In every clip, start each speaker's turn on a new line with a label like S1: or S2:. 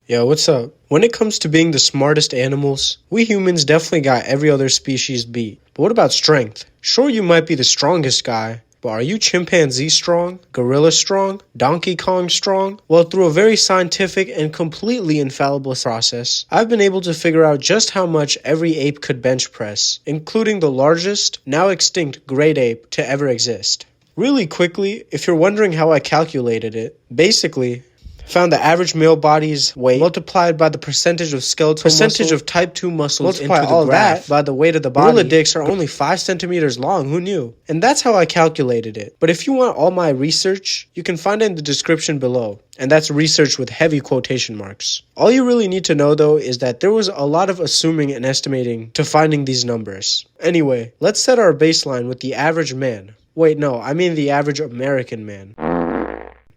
S1: Yo, what's up? When it comes to being the smartest animals, we humans definitely got every other species beat. But what about strength? Sure, you might be the strongest guy, but are you chimpanzee strong? Gorilla strong? Donkey Kong strong? Well, through a very scientific and completely infallible process, I've been able to figure out just how much every ape could bench press, including the largest, now extinct great ape to ever exist. Really quickly, if you're wondering how I calculated it, basically, found the average male body's weight multiplied by the percentage of skeletal muscle, of type 2 muscles multiply into the graph that by the weight of the body. Gorilla dicks are only 5 centimeters long, who knew? And that's how I calculated it. But if you want all my research, you can find it in the description below. And that's research with heavy quotation marks. All you really need to know though is that there was a lot of assuming and estimating to finding these numbers. Anyway, let's set our baseline with the average man. Wait, no, I mean the average American man.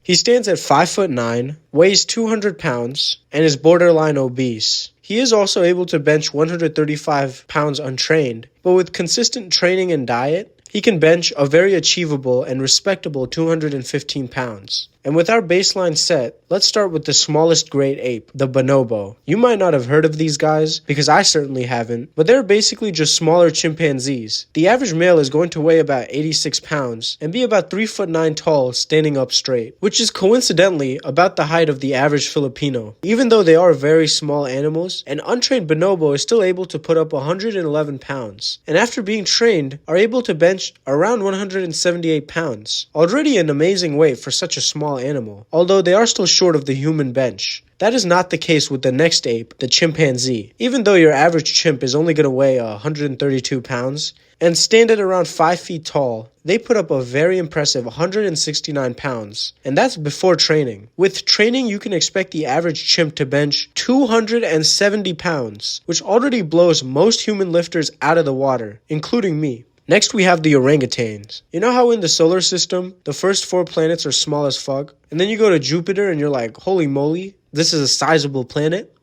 S1: He stands at 5'9", weighs 200 pounds, and is borderline obese. He is also able to bench 135 pounds untrained, but with consistent training and diet, he can bench a very achievable and respectable 215 pounds. And with our baseline set, let's start with the smallest great ape, the bonobo. You might not have heard of these guys, because I certainly haven't, but they're basically just smaller chimpanzees. The average male is going to weigh about 86 pounds and be about 3'9" tall standing up straight, which is coincidentally about the height of the average Filipino. Even though they are very small animals, an untrained bonobo is still able to put up 111 pounds, and after being trained, are able to bench around 178 pounds. Already an amazing weight for such a small animal, although they are still short of the human bench. That is not the case with the next ape, the chimpanzee. Even though your average chimp is only going to weigh 132 pounds and stand at around 5 feet tall, they put up a very impressive 169 pounds, and that's before training. With training, you can expect the average chimp to bench 270 pounds, which already blows most human lifters out of the water, including me. Next, we have the orangutans. You know how in the solar system, the first 4 planets are small as fuck? And then you go to Jupiter and you're like, holy moly, this is a sizable planet?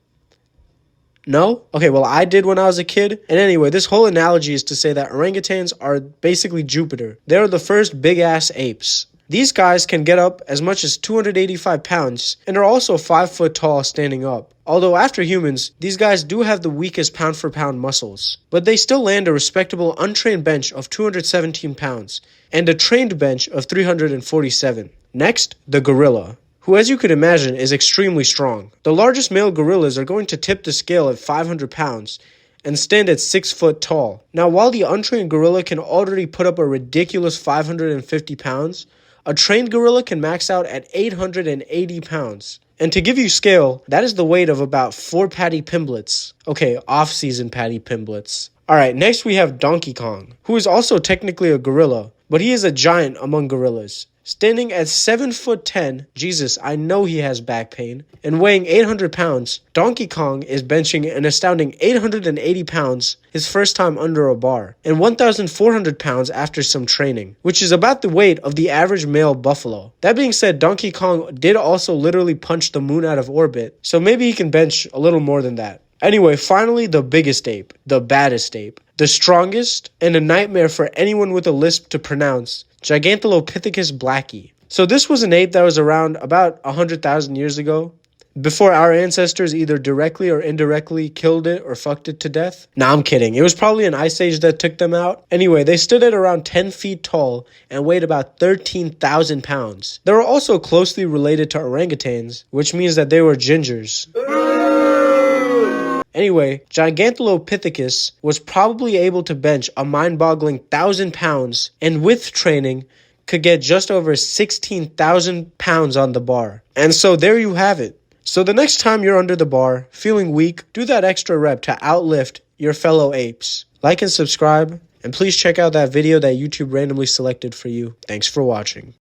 S1: No? Okay, well, I did when I was a kid. And anyway, this whole analogy is to say that orangutans are basically Jupiter. They're the first big-ass apes. These guys can get up as much as 285 pounds and are also 5 foot tall standing up. Although after humans, these guys do have the weakest pound-for-pound muscles. But they still land a respectable untrained bench of 217 pounds and a trained bench of 347. Next, the gorilla, who as you could imagine is extremely strong. The largest male gorillas are going to tip the scale at 500 pounds and stand at 6 foot tall. Now while the untrained gorilla can already put up a ridiculous 550 pounds, a trained gorilla can max out at 880 pounds. And to give you scale, that is the weight of about 4 Patty Pimblets. Okay, off-season Patty Pimblets. Alright, next we have Donkey Kong, who is also technically a gorilla, but he is a giant among gorillas. Standing at 7'10", Jesus, I know he has back pain, and weighing 800 pounds, Donkey Kong is benching an astounding 880 pounds his first time under a bar, and 1,400 pounds after some training, which is about the weight of the average male buffalo. That being said, Donkey Kong did also literally punch the moon out of orbit, so maybe he can bench a little more than that. Anyway, finally the biggest ape, the baddest ape, the strongest, and a nightmare for anyone with a lisp to pronounce, Gigantolopithecus blacki. So this was an ape that was around about 100,000 years ago, before our ancestors either directly or indirectly killed it or fucked it to death. Nah, I'm kidding. It was probably an ice age that took them out. Anyway, they stood at around 10 feet tall and weighed about 13,000 pounds. They were also closely related to orangutans, which means that they were gingers. Anyway, Gigantolopithecus was probably able to bench a mind-boggling 1,000 pounds, and with training, could get just over 16,000 pounds on the bar. And so there you have it. So the next time you're under the bar, feeling weak, do that extra rep to outlift your fellow apes. Like and subscribe, and please check out that video that YouTube randomly selected for you. Thanks for watching.